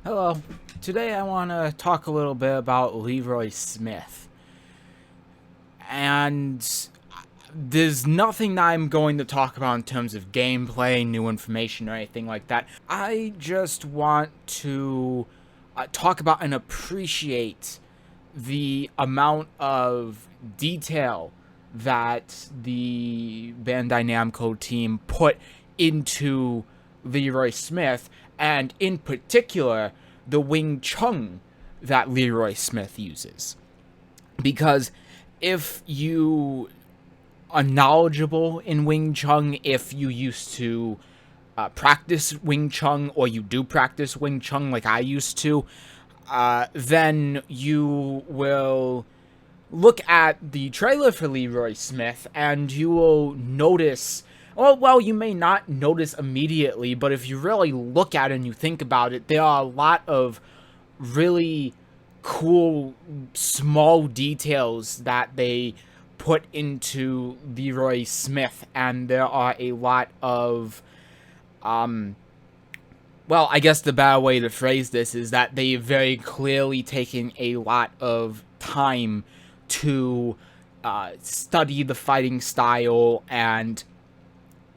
Hello. Today I want to talk a little bit about Leroy Smith. And there's nothing that I'm going to talk about in terms of gameplay, new information, or anything like that. I just want to talk about and appreciate the amount of detail that the Bandai Namco team put into Leroy Smith, and in particular, the Wing Chun that Leroy Smith uses. Because if you are knowledgeable in Wing Chun, if you used to practice Wing Chun, or you do practice Wing Chun like I used to, then you will look at the trailer for Leroy Smith and you will notice, well, you may not notice immediately, but if you really look at it and you think about it, there are a lot of really cool small details that they put into Leroy Smith, and there are a lot of well, I guess the better way to phrase this is that they've very clearly taken a lot of time to study the fighting style and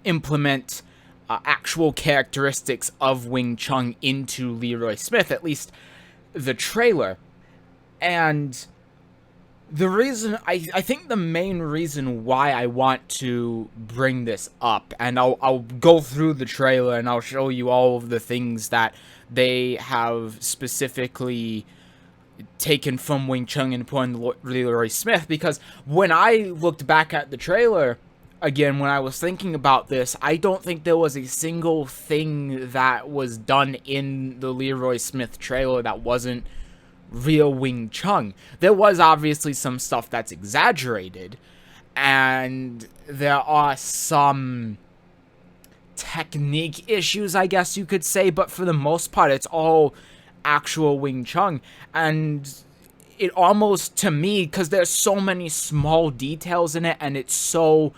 implement actual characteristics of Wing Chun into Leroy Smith, at least the trailer. And the reason, I think the main reason why I want to bring this up, and I'll go through the trailer and I'll show you all of the things that they have specifically taken from Wing Chun and put in Leroy Smith, because when I looked back at the trailer, again, when I was thinking about this, I don't think there was a single thing that was done in the Leroy Smith trailer that wasn't real Wing Chun. There was obviously some stuff that's exaggerated, and there are some technique issues, I guess you could say, but for the most part, it's all actual Wing Chun. And it almost, to me, because there's so many small details in it, and it's so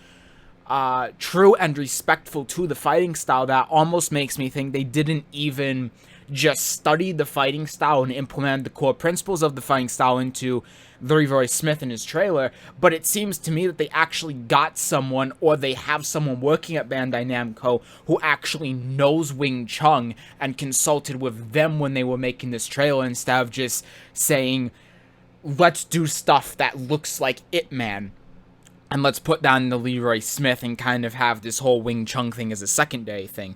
true and respectful to the fighting style, that almost makes me think they didn't even just study the fighting style and implement the core principles of the fighting style into Leroy Smith in his trailer, but it seems to me that they actually got someone, or they have someone working at Bandai Namco who actually knows Wing Chun and consulted with them when they were making this trailer, instead of just saying, let's do stuff that looks like Ip Man, and let's put down the Leroy Smith and kind of have this whole Wing Chun thing as a secondary thing.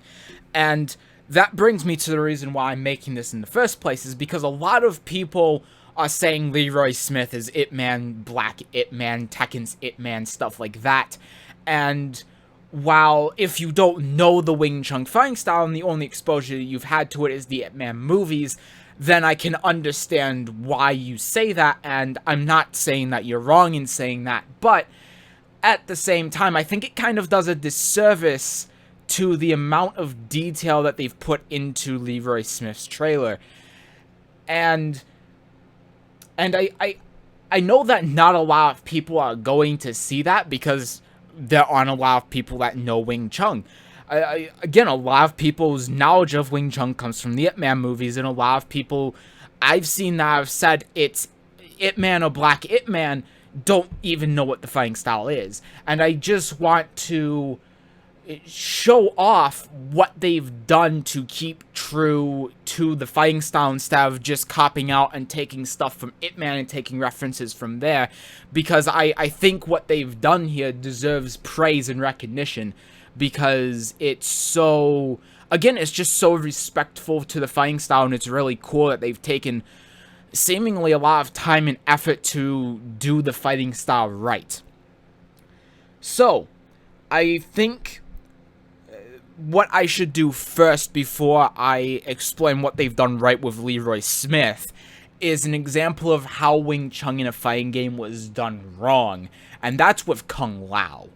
And that brings me to the reason why I'm making this in the first place, is because a lot of people are saying Leroy Smith is Ip Man, Black Ip Man, Tekken's Ip Man, stuff like that. And while if you don't know the Wing Chun fighting style and the only exposure you've had to it is the Ip Man movies, then I can understand why you say that, and I'm not saying that you're wrong in saying that, but at the same time, I think it kind of does a disservice to the amount of detail that they've put into Leroy Smith's trailer. And I know that not a lot of people are going to see that, because there aren't a lot of people that know Wing Chun. Again, a lot of people's knowledge of Wing Chun comes from the Ip Man movies, and a lot of people I've seen that have said it's Ip Man or Black Ip Man don't even know what the fighting style is. And I just want to show off what they've done to keep true to the fighting style, instead of just copying out and taking stuff from Ip Man and taking references from there, because I think what they've done here deserves praise and recognition, because it's so, again, it's just so respectful to the fighting style, and it's really cool that they've taken seemingly a lot of time and effort to do the fighting style right. So, I think what I should do first, before I explain what they've done right with Leroy Smith, is an example of how Wing Chun in a fighting game was done wrong, and that's with Kung Lao.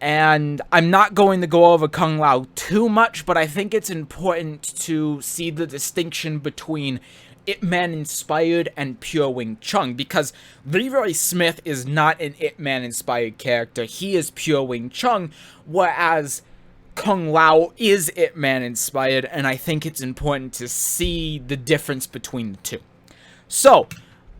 And I'm not going to go over Kung Lao too much, but I think it's important to see the distinction between Ip Man inspired and pure Wing Chun, because Leroy Smith is not an Ip Man inspired character, he is pure Wing Chun, whereas Kung Lao is Ip Man inspired, and I think it's important to see the difference between the two. So,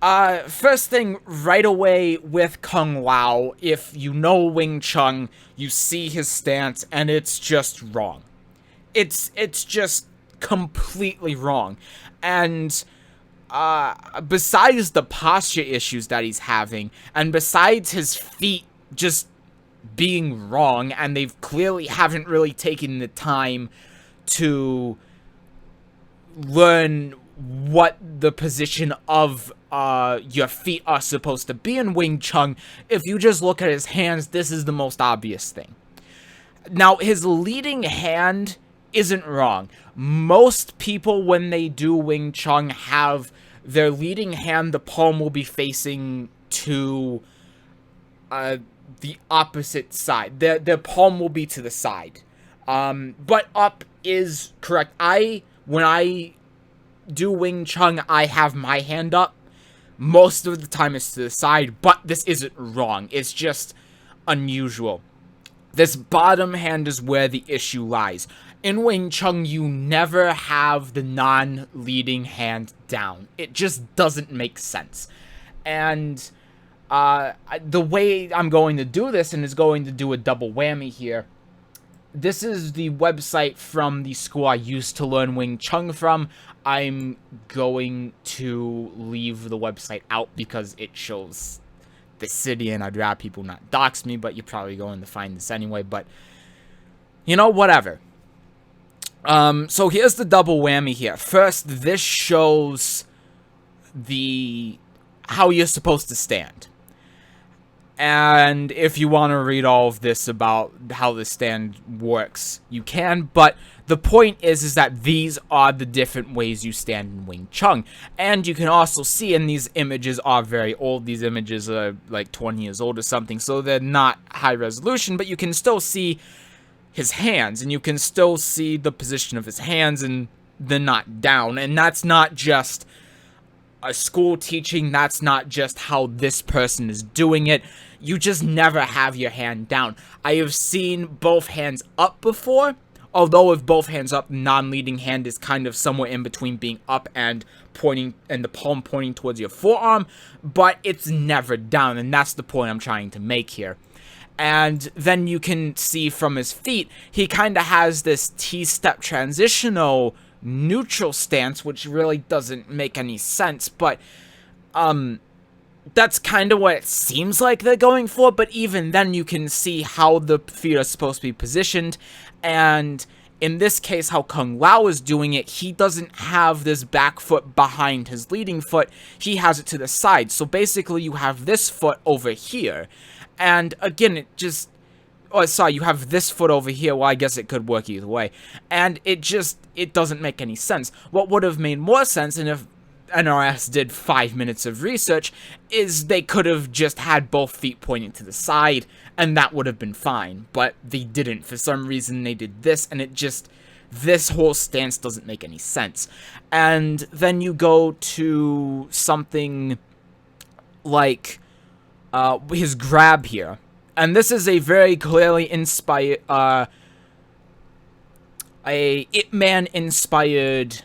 first thing right away with Kung Lao, if you know Wing Chun, you see his stance, and it's just wrong. It's just completely wrong. And besides the posture issues that he's having, and besides his feet just being wrong, and they've clearly haven't really taken the time to learn what the position of your feet are supposed to be in Wing Chun. If you just look at his hands, this is the most obvious thing. Now, his leading hand isn't wrong. Most people, when they do Wing Chun, have their leading hand, the palm will be facing to the opposite side. Their palm will be to the side. But up is correct. When I do Wing Chun, I have my hand up. Most of the time it's to the side, but this isn't wrong. It's just unusual. This bottom hand is where the issue lies. In Wing Chun, you never have the non-leading hand down. It just doesn't make sense. And the way I'm going to do this, and is going to do a double whammy here, this is the website from the school I used to learn Wing Chun from. I'm going to leave the website out because it shows the city, and I'd rather people not dox me, but you're probably going to find this anyway, but, you know, whatever. So here's the double whammy here. First, this shows how you're supposed to stand. And if you want to read all of this about how the stand works, you can. But the point is that these are the different ways you stand in Wing Chun. And you can also see, and these images are very old. These images are like 20 years old or something. So they're not high resolution, but you can still see his hands. And you can still see the position of his hands, and they're not down. And that's not just a school teaching. That's not just how this person is doing it. You just never have your hand down. I have seen both hands up before, although with both hands up, non-leading hand is kind of somewhere in between being up and pointing, and the palm pointing towards your forearm, but it's never down, and that's the point I'm trying to make here. And then you can see from his feet, he kind of has this T-step transitional neutral stance, which really doesn't make any sense, but that's kind of what it seems like they're going for. But even then, you can see how the feet are supposed to be positioned, and in this case, how Kung Lao is doing it, he doesn't have this back foot behind his leading foot, he has it to the side. So basically, you have this foot over here, and again, it just, oh, sorry, you have this foot over here. Well, I guess it could work either way. And it doesn't make any sense. What would have made more sense, and if NRS did 5 minutes of research, is they could have just had both feet pointing to the side, and that would have been fine. But they didn't. For some reason, they did this, and this whole stance doesn't make any sense. And then you go to something like his grab here. And this is a very clearly inspired, a Ip Man inspired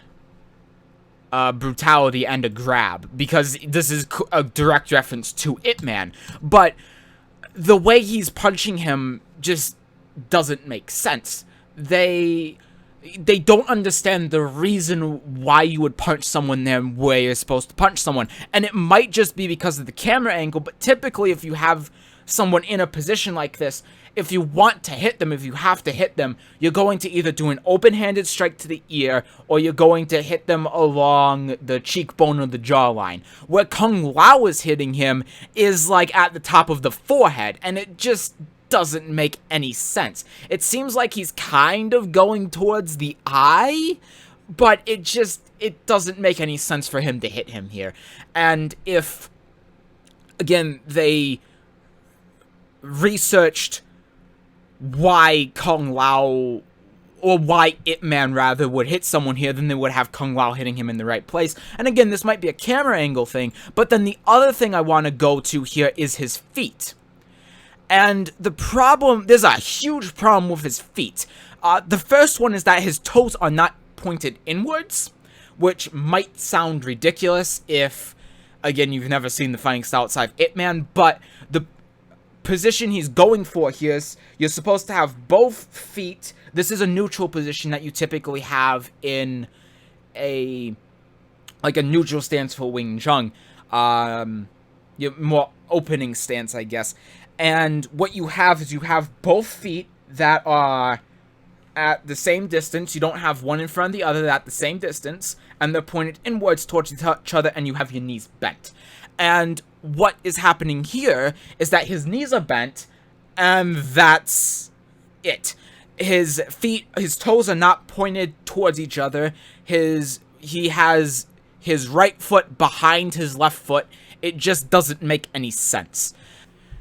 brutality and a grab, because this is a direct reference to Ip Man. But the way he's punching him just doesn't make sense. They don't understand the reason why you would punch someone there where you're supposed to punch someone. And it might just be because of the camera angle, but typically if you have someone in a position like this, if you want to hit them, if you have to hit them, you're going to either do an open-handed strike to the ear, or you're going to hit them along the cheekbone or the jawline. Where Kung Lao is hitting him is like at the top of the forehead, and it just doesn't make any sense. It seems like he's kind of going towards the eye, but it doesn't make any sense for him to hit him here. And if, again, they researched why Kung Lao, or why Ip Man rather, would hit someone here, then they would have Kung Lao hitting him in the right place. And again, this might be a camera angle thing, but then the other thing I want to go to here is his feet. And the problem, there's a huge problem with his feet. The first one is that his toes are not pointed inwards, which might sound ridiculous if, again, you've never seen the fighting style outside of Ip Man, but the position he's going for here is you're supposed to have both feet. This is a neutral position that you typically have in a neutral stance for Wing Chun. More opening stance, I guess. And what you have is you have both feet that are at the same distance. You don't have one in front of the other at the same distance, and they're pointed inwards towards each other, and you have your knees bent. And what is happening here is that his knees are bent, and that's it. His feet, his toes are not pointed towards each other. He has his right foot behind his left foot. It just doesn't make any sense.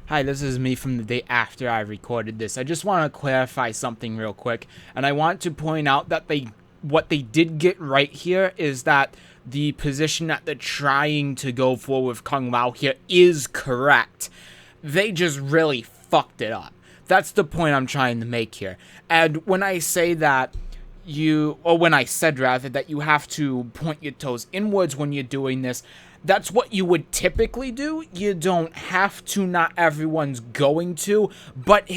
Hi, this is me from the day after I recorded this. I just want to clarify something real quick, and I want to point out that what they did get right here is that the position that they're trying to go for with Kung Lao here is correct. They just really fucked it up. That's the point I'm trying to make here. And when I say that when I said rather that you have to point your toes inwards when you're doing this, that's what you would typically do. You don't have to, not everyone's going to, but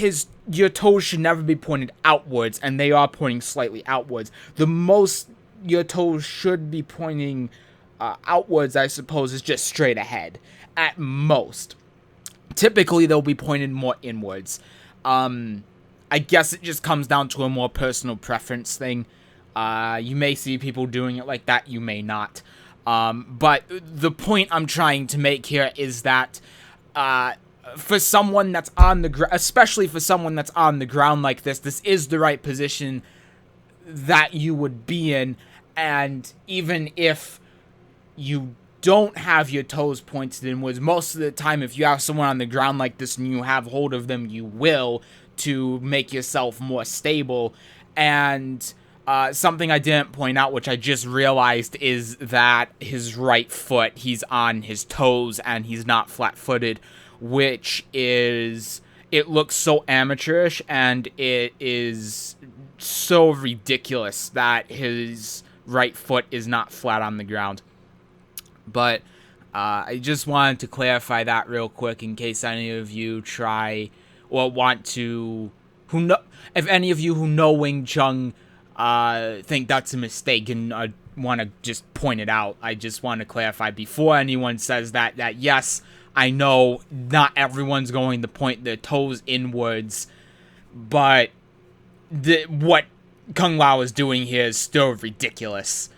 your toes should never be pointed outwards, and they are pointing slightly outwards. The most your toes should be pointing outwards, I suppose, is just straight ahead, at most. Typically, they'll be pointed more inwards. I guess it just comes down to a more personal preference thing. You may see people doing it like that, you may not. But the point I'm trying to make here is that, for someone that's on the ground, especially for someone that's on the ground like this is the right position that you would be in. And even if you don't have your toes pointed inwards, most of the time, if you have someone on the ground like this and you have hold of them, you will, to make yourself more stable. And something I didn't point out, which I just realized, is that his right foot, he's on his toes and he's not flat-footed, which is, it looks so amateurish, and it is so ridiculous that his right foot is not flat on the ground. But I just wanted to clarify that real quick in case any of you try or want to, if any of you who know Wing Chun think that's a mistake and want to just point it out. I just want to clarify before anyone says that yes, I know not everyone's going to point their toes inwards, but what Kung Lao is doing here is still ridiculous.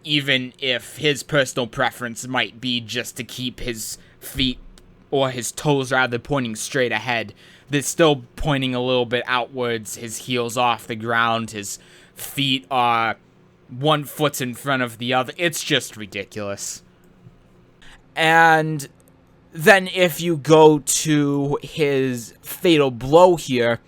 Even if his personal preference might be just to keep his feet, or his toes rather, pointing straight ahead, they're still pointing a little bit outwards, his heels off the ground, his feet are one foot in front of the other. It's just ridiculous. And then if you go to his fatal blow here,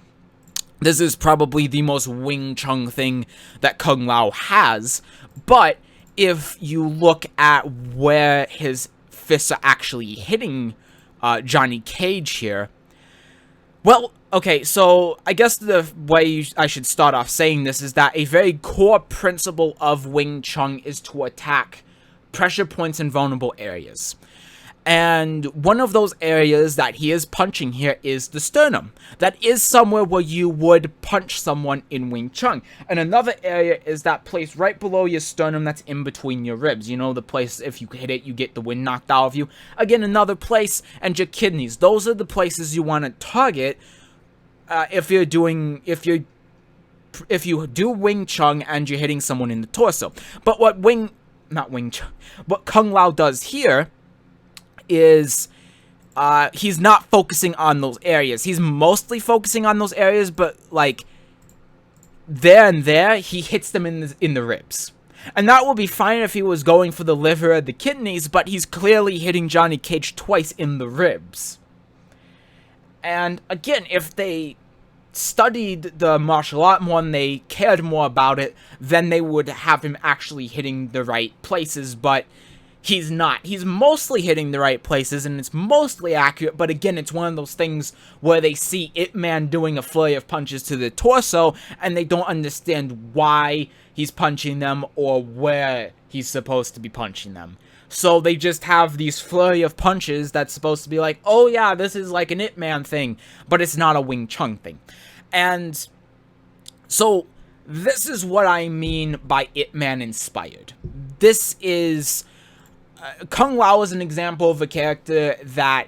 this is probably the most Wing Chun thing that Kung Lao has, but if you look at where his fists are actually hitting Johnny Cage here, well, okay, so I guess the way I should start off saying this is that a very core principle of Wing Chun is to attack pressure points in vulnerable areas. And one of those areas that he is punching here is the sternum. That is somewhere where you would punch someone in Wing Chun. And another area is that place right below your sternum that's in between your ribs. You know, the place if you hit it, you get the wind knocked out of you. Again, another place, and your kidneys. Those are the places you want to target if you do Wing Chun and you're hitting someone in the torso. But what what Kung Lao does here is he's not focusing on those areas. He's mostly focusing on those areas, but like there and there, he hits them in the ribs. And that would be fine if he was going for the liver or the kidneys, but he's clearly hitting Johnny Cage twice in the ribs. And again, if they studied the martial art more and they cared more about it, then they would have him actually hitting the right places, but he's not. He's mostly hitting the right places, and it's mostly accurate, but again, it's one of those things where they see Ip Man doing a flurry of punches to the torso, and they don't understand why he's punching them or where he's supposed to be punching them. So they just have these flurry of punches that's supposed to be like, oh yeah, this is like an Ip Man thing, but it's not a Wing Chun thing. And so this is what I mean by Ip Man inspired. This is... Kung Lao is an example of a character that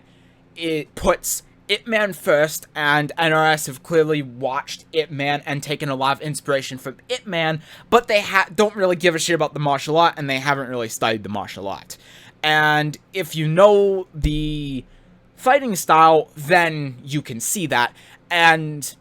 it puts Ip Man first, and NRS have clearly watched Ip Man and taken a lot of inspiration from Ip Man, but they don't really give a shit about the martial art, and they haven't really studied the martial art. And if you know the fighting style, then you can see that. And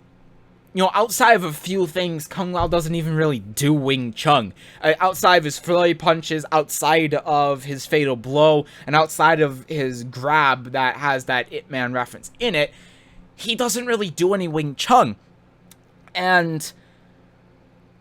you know, outside of a few things, Kung Lao doesn't even really do Wing Chun. Outside of his flurry punches, outside of his fatal blow, and outside of his grab that has that Ip Man reference in it, he doesn't really do any Wing Chun. And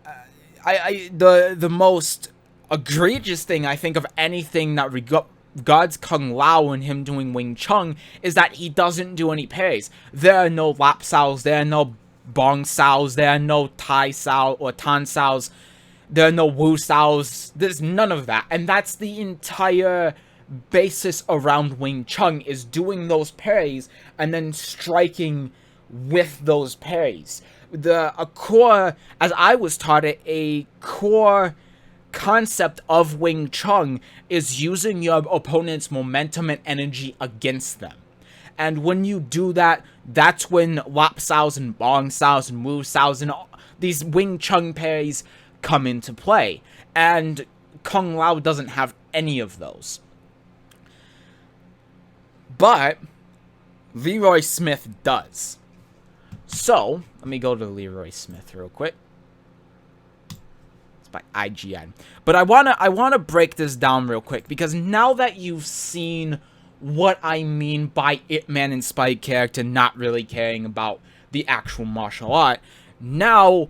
the most egregious thing I think of anything that regards Kung Lao and him doing Wing Chun is that he doesn't do any parries. There are no lap saos, there are no bong saos, there are no tai sao or tan saos, there are no wu saos, there's none of that. And that's the entire basis around Wing Chun, is doing those parries and then striking with those parries. A core, as I was taught it, a core concept of Wing Chun is using your opponent's momentum and energy against them. And when you do that, that's when lap saos and bong saos and wu saos and all these Wing Chun parries come into play. And Kung Lao doesn't have any of those. But Leroy Smith does. So, let me go to Leroy Smith real quick. It's by IGN. But I wanna break this down real quick, because now that you've seen what I mean by Ip Man inspired character not really caring about the actual martial art, now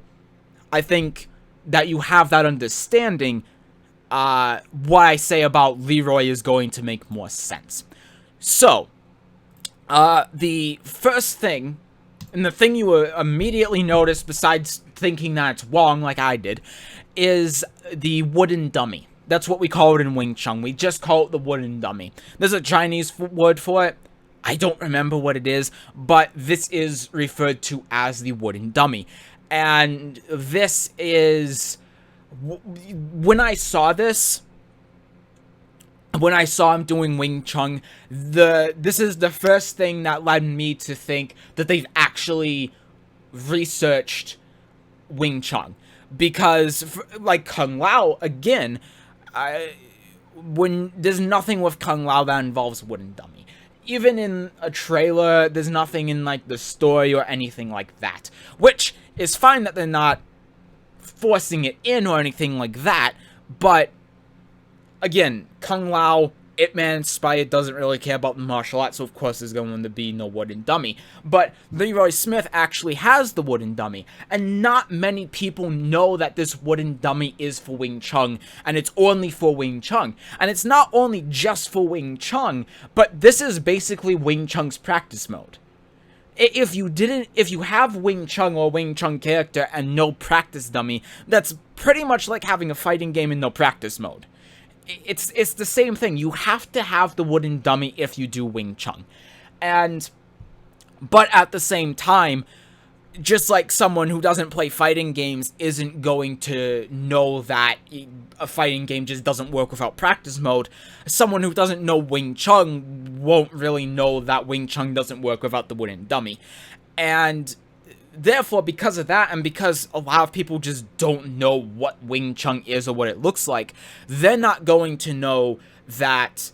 I think that you have that understanding, what I say about Leroy is going to make more sense. So, the first thing, and the thing you will immediately notice besides thinking that it's wrong like I did, is the wooden dummy. That's what we call it in Wing Chun. We just call it the wooden dummy. There's a Chinese word for it. I don't remember what it is, but this is referred to as the wooden dummy. And this is... when I saw this, when I saw him doing Wing Chun, this is the first thing that led me to think that they've actually researched Wing Chun. Because, like Kung Lao, again, when there's nothing with Kung Lao that involves wooden dummy. Even in a trailer, there's nothing in like the story or anything like that. Which is fine that they're not forcing it in or anything like that, but again, Kung Lao, Ip Man inspired, doesn't really care about the martial arts, so of course there's going to be no wooden dummy. But Leroy Smith actually has the wooden dummy, and not many people know that this wooden dummy is for Wing Chun, and it's only for Wing Chun. And it's not only just for Wing Chun, but this is basically Wing Chun's practice mode. If you have Wing Chun or Wing Chun character and no practice dummy, that's pretty much like having a fighting game in no practice mode. It's the same thing. You have to have the wooden dummy if you do Wing Chun. But at the same time, just like someone who doesn't play fighting games isn't going to know that a fighting game just doesn't work without practice mode, someone who doesn't know Wing Chun won't really know that Wing Chun doesn't work without the wooden dummy. And therefore, because of that, and because a lot of people just don't know what Wing Chun is or what it looks like, they're not going to know that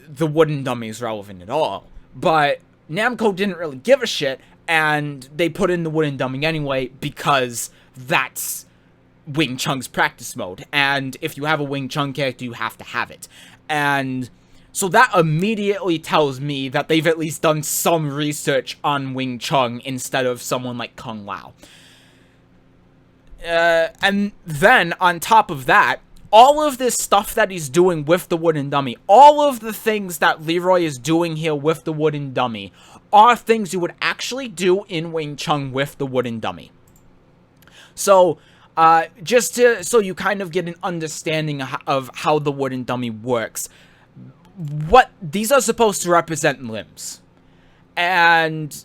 the wooden dummy is relevant at all. But Namco didn't really give a shit, and they put in the wooden dummy anyway, because that's Wing Chun's practice mode. And if you have a Wing Chun character, you have to have it. And so that immediately tells me that they've at least done some research on Wing Chun instead of someone like Kung Lao. And then, on top of that, all of this stuff that he's doing with the wooden dummy, all of the things that Leroy is doing here with the wooden dummy, are things you would actually do in Wing Chun with the wooden dummy. So, so you kind of get an understanding of how the wooden dummy works. These are supposed to represent limbs. And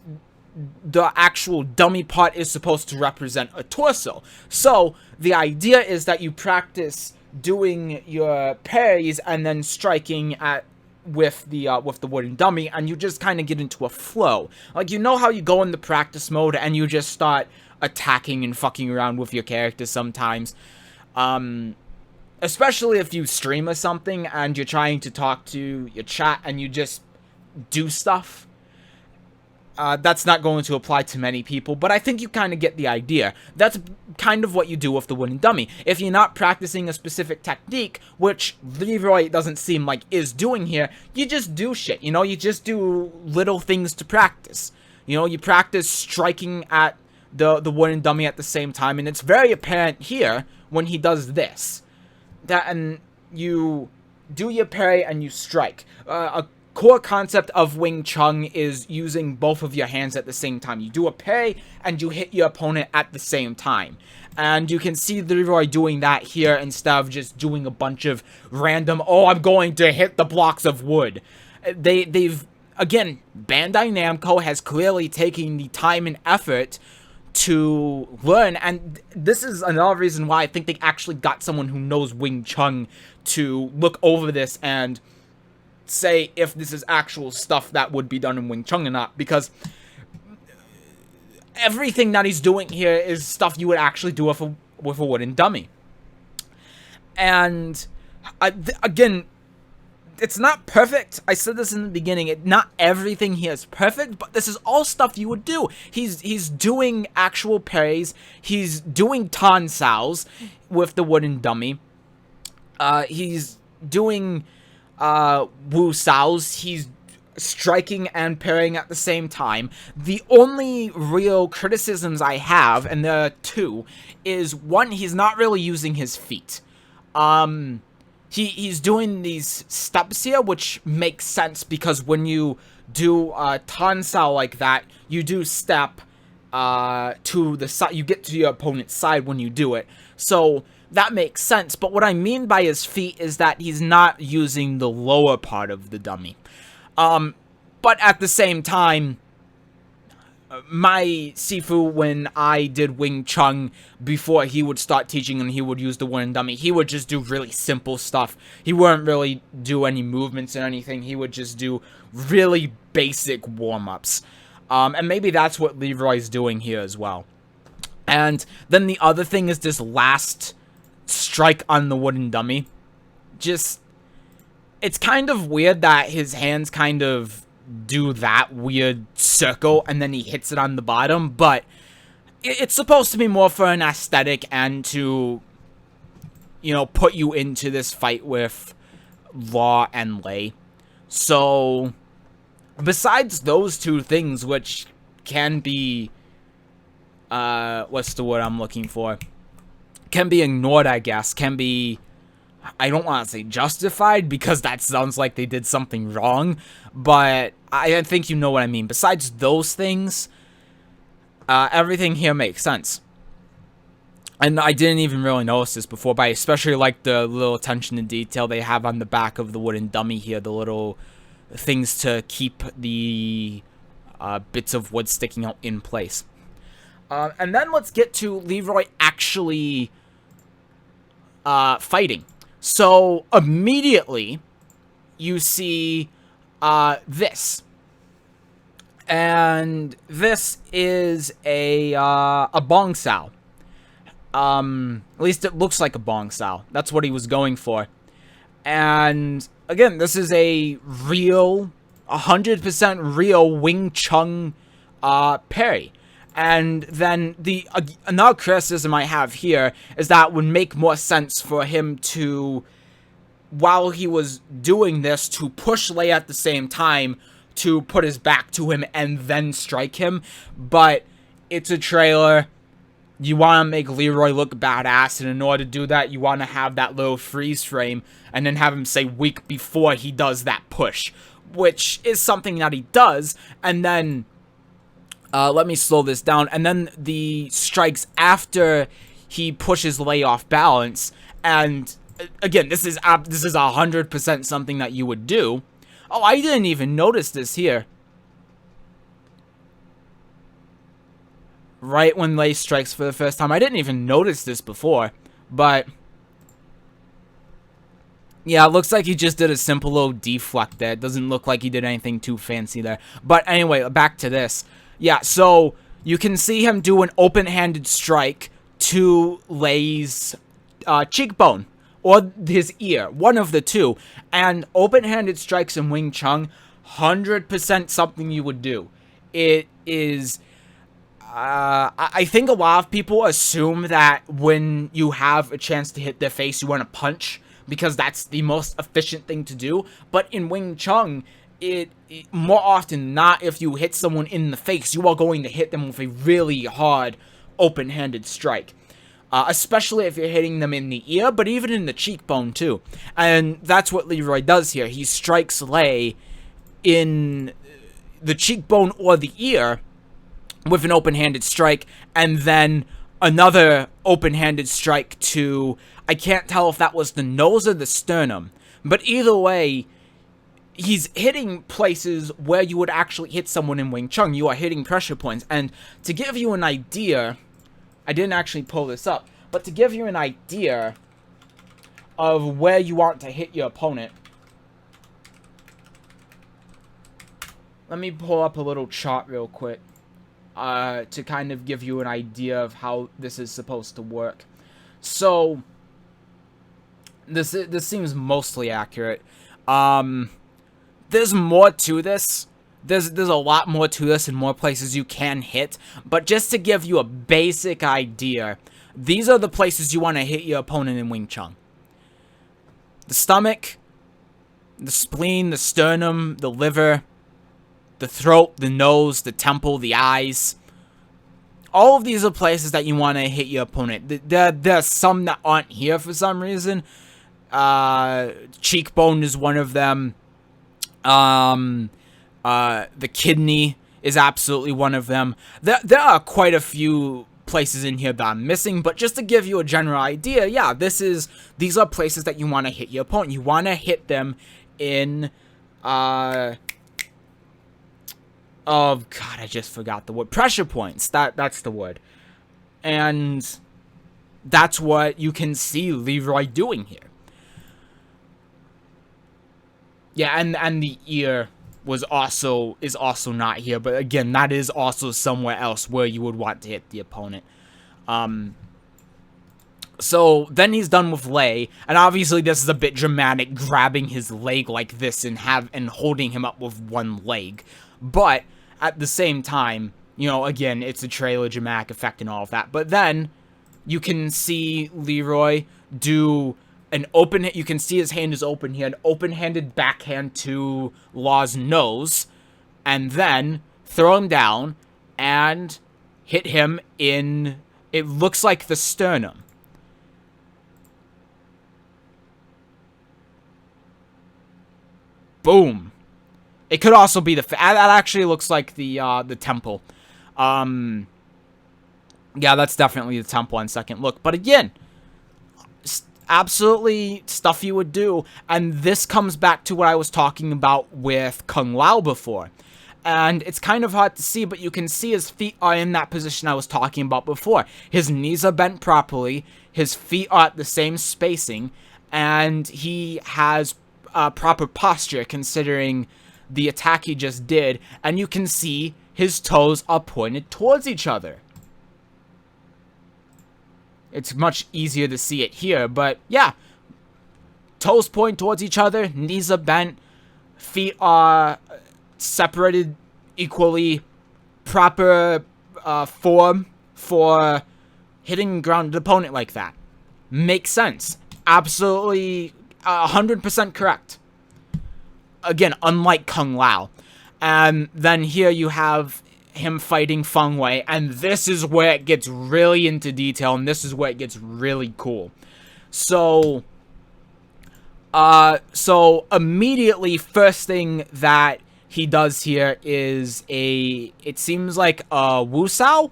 the actual dummy part is supposed to represent a torso. So, the idea is that you practice doing your parries and then striking with the wooden dummy, and you just kind of get into a flow. Like, you know how you go in the practice mode and you just start attacking and fucking around with your character sometimes. Especially if you stream or something and you're trying to talk to your chat and you just do stuff. That's not going to apply to many people, but I think you kind of get the idea. That's kind of what you do with the wooden dummy. If you're not practicing a specific technique, which Leroy doesn't seem like is doing here, you just do shit, you know? You just do little things to practice. You know, you practice striking at the wooden dummy at the same time, and it's very apparent here when he does this. And you do your parry and you strike. A core concept of Wing Chun is using both of your hands at the same time. You do a parry and you hit your opponent at the same time. And you can see Leroy doing that here instead of just doing a bunch of random, oh, I'm going to hit the blocks of wood. Again, Bandai Namco has clearly taken the time and effort to learn, and this is another reason why I think they actually got someone who knows Wing Chun to look over this and say if this is actual stuff that would be done in Wing Chun or not, because everything that he's doing here is stuff you would actually do with a wooden dummy. And again, it's not perfect. I said this in the beginning. Not everything here is perfect, but this is all stuff you would do. He's doing actual parries. He's doing tan saos with the wooden dummy. He's doing wu saos. He's striking and parrying at the same time. The only real criticisms I have, and there are two, is one, he's not really using his feet. He's doing these steps here, which makes sense because when you do tan sao like that, you do step to the side. You get to your opponent's side when you do it. So that makes sense. But what I mean by his feet is that he's not using the lower part of the dummy. But at the same time, my Sifu, when I did Wing Chun, before he would start teaching and he would use the wooden dummy, he would just do really simple stuff. He wouldn't really do any movements or anything. He would just do really basic warm-ups. And maybe that's what Leroy's doing here as well. And then the other thing is this last strike on the wooden dummy. Just, it's kind of weird that his hands kind of do that weird circle and then he hits it on the bottom, but it's supposed to be more for an aesthetic and to, you know, put you into this fight with Law and Lei. So besides those two things, which can be what's the word I'm looking for, can be ignored, I guess, can be, I don't want to say justified, because that sounds like they did something wrong, but I think you know what I mean. Besides those things, everything here makes sense. And I didn't even really notice this before, but I especially like the little attention to detail they have on the back of the wooden dummy here, the little things to keep the bits of wood sticking out in place. And then let's get to Leroy actually fighting. So immediately you see this, and this is a bong sao. At least it looks like a bong sao. That's what he was going for. And again, this is a real, 100% real Wing Chun parry. And then another criticism I have here is that it would make more sense for him to, while he was doing this, to push Lei at the same time, to put his back to him and then strike him. But it's a trailer. You want to make Leroy look badass, and in order to do that, you want to have that little freeze frame, and then have him say weak before he does that push, which is something that he does, and then, let me slow this down, and then the strikes after he pushes Lei off balance, and, again, this is 100% something that you would do. Oh, I didn't even notice this here. Right when Lei strikes for the first time. I didn't even notice this before, but yeah, it looks like he just did a simple little deflect there. It doesn't look like he did anything too fancy there. But anyway, back to this. Yeah, so you can see him do an open-handed strike to Lei's cheekbone or his ear, one of the two. And open-handed strikes in Wing Chun, 100% something you would do. It is... I think a lot of people assume that when you have a chance to hit their face, you want to punch, because that's the most efficient thing to do. But in Wing Chun, it more often than not, if you hit someone in the face, you are going to hit them with a really hard, open-handed strike. Especially if you're hitting them in the ear, but even in the cheekbone, too. And that's what Leroy does here. He strikes Lei in the cheekbone or the ear with an open-handed strike, and then another open-handed strike to, I can't tell if that was the nose or the sternum, but either way, he's hitting places where you would actually hit someone in Wing Chun. You are hitting pressure points, and to give you an idea, I didn't actually pull this up, but to give you an idea of where you want to hit your opponent, let me pull up a little chart real quick. To kind of give you an idea of how this is supposed to work. So, this seems mostly accurate. There's more to this. There's a lot more to this and more places you can hit. But just to give you a basic idea, these are the places you want to hit your opponent in Wing Chun. The stomach, the spleen, the sternum, the liver, the throat, the nose, the temple, the eyes. All of these are places that you want to hit your opponent. There's some that aren't here for some reason. Cheekbone is one of them. The kidney is absolutely one of them. There are quite a few places in here that I'm missing, but just to give you a general idea, yeah, these are places that you want to hit your opponent. You want to hit them in, oh, God, I just forgot the word. Pressure points. That's the word. And that's what you can see Leroy doing here. Yeah, and the ear is also not here. But again, that is also somewhere else where you would want to hit the opponent. So then he's done with Lei, and obviously this is a bit dramatic, grabbing his leg like this and holding him up with one leg. But at the same time, you know, again, it's a trailer, dramatic effect and all of that. But then you can see Leroy do an open, you can see his hand is open here, an open-handed backhand to Law's nose, and then throw him down and hit him in, it looks like the sternum. Boom. It could also be that actually looks like the temple. Yeah, that's definitely the temple on second look. But again, absolutely stuff you would do. And this comes back to what I was talking about with Kung Lao before. And it's kind of hard to see, but you can see his feet are in that position I was talking about before. His knees are bent properly. His feet are at the same spacing. And he has proper posture considering the attack he just did, and you can see his toes are pointed towards each other. It's much easier to see it here, but yeah. Toes point towards each other, knees are bent, feet are separated equally, proper form for hitting grounded opponent like that. Makes sense. Absolutely 100% correct. Again, unlike Kung Lao. And then here you have him fighting Feng Wei, and this is where it gets really into detail, and this is where it gets really cool. So immediately, first thing that he does here is it seems like a Wusao.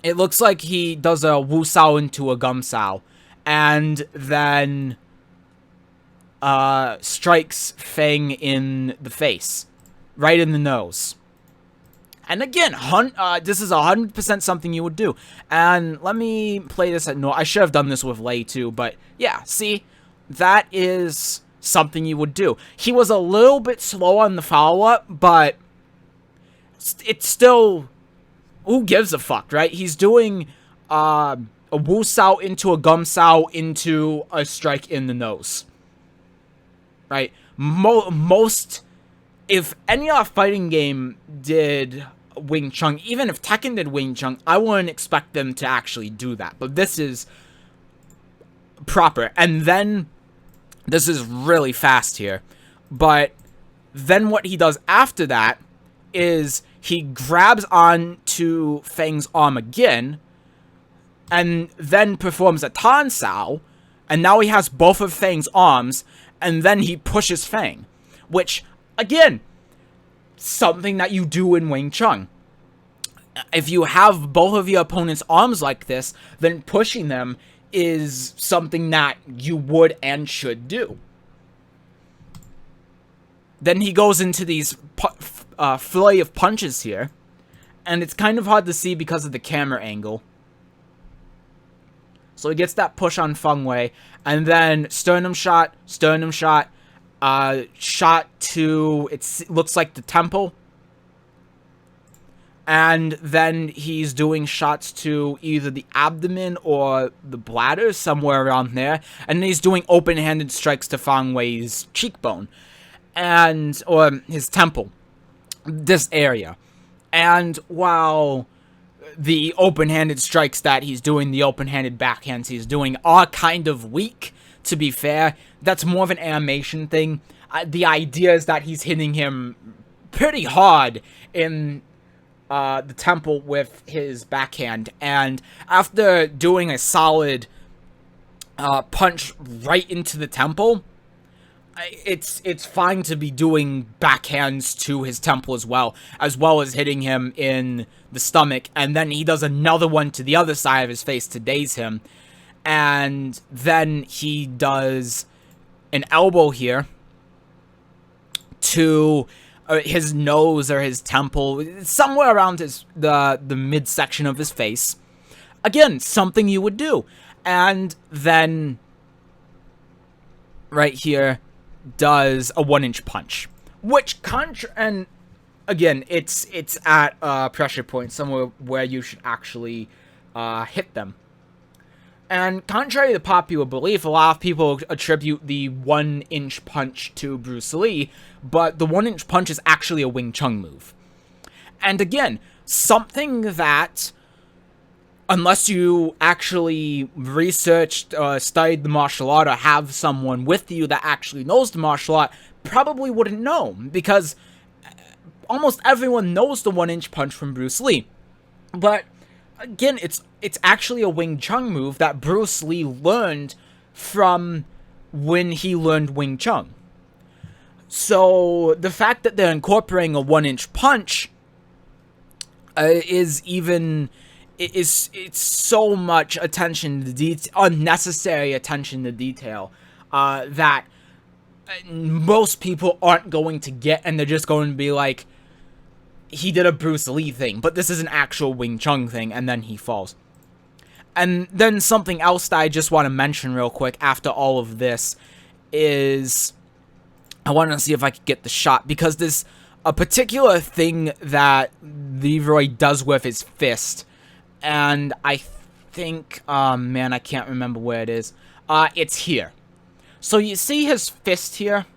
It looks like he does a Wusao into a Gumsao, and then strikes Feng in the face. Right in the nose. And again, this is 100% something you would do. And let me play this at no. I should have done this with Lei too, but yeah, see? That is something you would do. He was a little bit slow on the follow-up, but it's still... Who gives a fuck, right? He's doing a Wusao into a Gumsao into a strike in the nose. Right? Most... If any fighting game did Wing Chun, even if Tekken did Wing Chun, I wouldn't expect them to actually do that. But this is proper. And then, this is really fast here. But then what he does after that is he grabs onto Feng's arm again, and then performs a Tan Sao, and now he has both of Feng's arms, and then he pushes Feng, which... Again, something that you do in Wing Chun. If you have both of your opponent's arms like this, then pushing them is something that you would and should do. Then he goes into these flurry of punches here, and it's kind of hard to see because of the camera angle. So he gets that push on Feng Wei, and then sternum shot, shot to, it looks like the temple. And then he's doing shots to either the abdomen or the bladder, somewhere around there. And then he's doing open-handed strikes to Feng Wei's cheekbone. Or his temple. This area. And while the open-handed strikes that he's doing, the open-handed backhands he's doing, are kind of weak, to be fair, that's more of an animation thing. The idea is that he's hitting him pretty hard in the temple with his backhand. And after doing a solid punch right into the temple, it's fine to be doing backhands to his temple as well as hitting him in the stomach. And then he does another one to the other side of his face to daze him. And then he does an elbow here to his nose or his temple, somewhere around the midsection of his face. Again, something you would do. And then right here does a 1-inch punch, which and again, it's at a pressure point, somewhere where you should actually hit them. And contrary to popular belief, a lot of people attribute the 1-inch punch to Bruce Lee, but the 1-inch punch is actually a Wing Chun move. And again, something that, unless you actually researched, studied the martial art, or have someone with you that actually knows the martial art, probably wouldn't know, because almost everyone knows the 1-inch punch from Bruce Lee. But again, it's actually a Wing Chun move that Bruce Lee learned from when he learned Wing Chun. So the fact that they're incorporating a 1-inch punch it's so much attention to detail, unnecessary attention to detail, that most people aren't going to get, and they're just going to be like, he did a Bruce Lee thing, but this is an actual Wing Chun thing, and then he falls. And then something else that I just want to mention real quick after all of this is, I want to see if I could get the shot, because there's a particular thing that Leroy does with his fist, and I think, man, I can't remember where it is. It's here. So you see his fist here?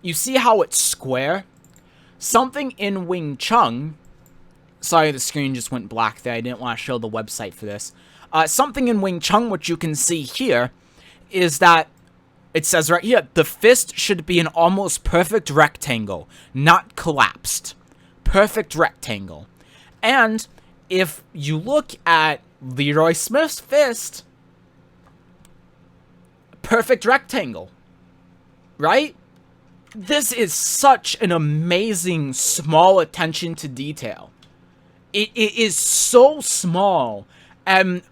You see how it's square? Something in Wing Chun, sorry, the screen just went black there, I didn't want to show the website for this. Something in Wing Chun, which you can see here, is that, it says right here, the fist should be an almost perfect rectangle, not collapsed. perfect rectangle. And if you look at Leroy Smith's fist, perfect rectangle, right? This is such an amazing small attention to detail. It is so small, and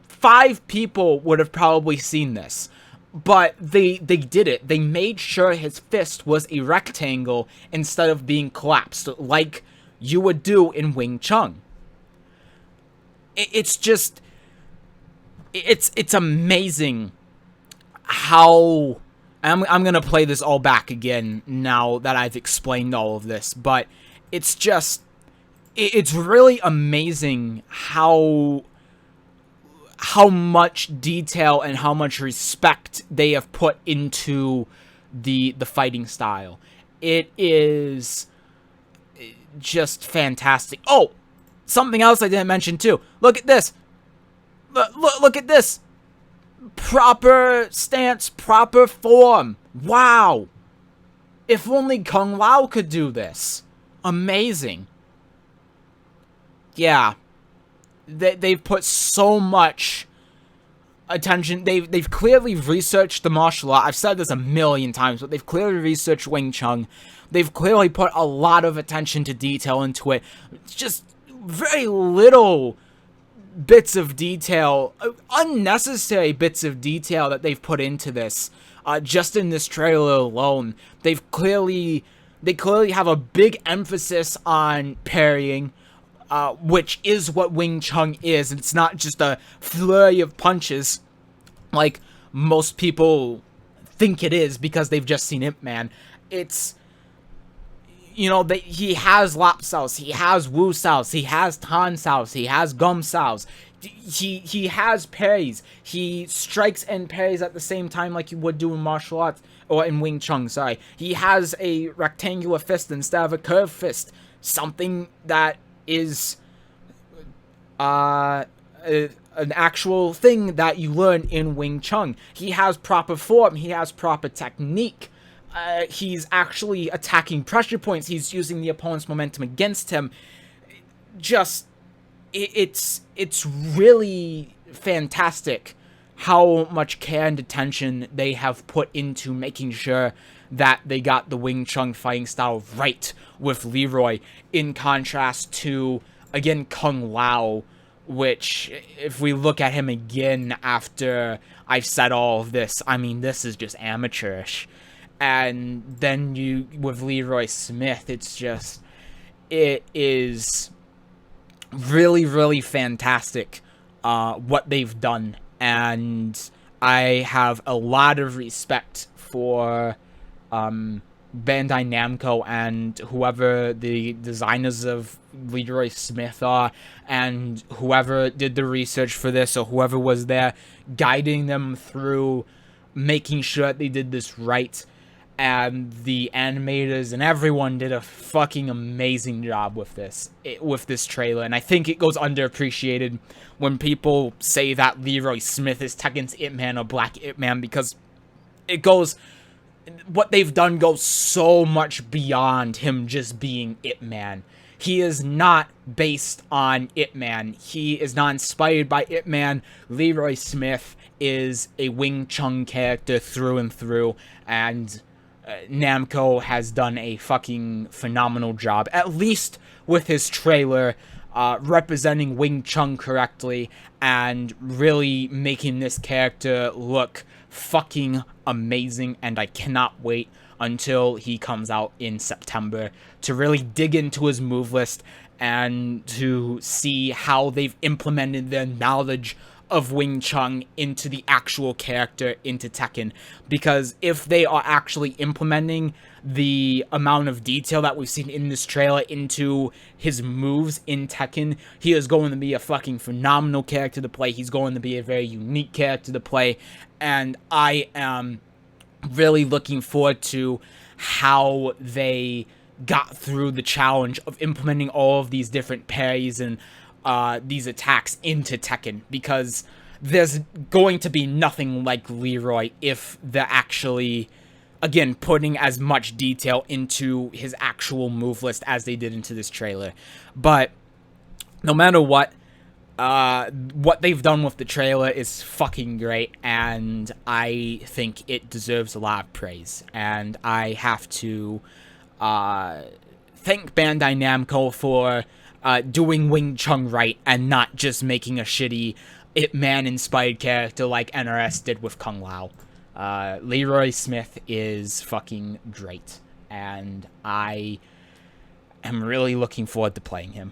5 people would have probably seen this. But they did it. They made sure his fist was a rectangle instead of being collapsed, like you would do in Wing Chun. It's just... It's amazing how... I'm gonna play this all back again now that I've explained all of this, but it's just... It's really amazing how much detail and how much respect they have put into the fighting style. It is just fantastic. Oh, something else I didn't mention too. Look at this. Look at this. Proper stance, proper form. Wow. If only Kung Lao could do this. Amazing. Yeah. They've put so much attention. They've clearly researched the martial art. I've said this a million times, but they've clearly researched Wing Chun. They've clearly put a lot of attention to detail into it. It's just very little bits of detail, unnecessary bits of detail that they've put into this. Just in this trailer alone, they clearly have a big emphasis on parrying. Which is what Wing Chun is. It's not just a flurry of punches like most people think it is because they've just seen Ip Man. It's, you know, he has Lap Saos, he has Wu Saos, he has Tan Saos, he has Gum Saos. He has parries. He strikes and parries at the same time like you would do in martial arts, or in Wing Chun, sorry. He has a rectangular fist instead of a curved fist. Something that is an actual thing that you learn in Wing Chun. He has proper form. He has proper technique. He's actually attacking pressure points. He's using the opponent's momentum against him. Just, it's really fantastic how much care and attention they have put into making sure that they got the Wing Chun fighting style right with Leroy, in contrast to, again, Kung Lao, which, if we look at him again after I've said all of this, I mean, this is just amateurish. And then with Leroy Smith, it's just, it is really, really fantastic what they've done. And I have a lot of respect for Bandai Namco and whoever the designers of Leroy Smith are, and whoever did the research for this, or whoever was there guiding them through making sure that they did this right. And the animators and everyone did a fucking amazing job with this trailer. And I think it goes underappreciated when people say that Leroy Smith is Tekken's Ip Man or Black Ip Man, because what they've done goes so much beyond him just being Ip Man. He is not based on Ip Man. He is not inspired by Ip Man. Leroy Smith is a Wing Chun character through and through, and Namco has done a fucking phenomenal job, at least with his trailer, representing Wing Chun correctly and really making this character look fucking amazing. And I cannot wait until he comes out in September to really dig into his move list and to see how they've implemented their knowledge of Wing Chun into the actual character, into Tekken. Because if they are actually implementing the amount of detail that we've seen in this trailer into his moves in Tekken, he is going to be a fucking phenomenal character to play. He's going to be a very unique character to play, and I am really looking forward to how they got through the challenge of implementing all of these different parries and these attacks into Tekken, because there's going to be nothing like Leroy if they're actually again, putting as much detail into his actual move list as they did into this trailer. But no matter what they've done with the trailer is fucking great, and I think it deserves a lot of praise. And I have to thank Bandai Namco for doing Wing Chun right and not just making a shitty Ip Man-inspired character like NRS did with Kung Lao. Leroy Smith is fucking great, and I am really looking forward to playing him.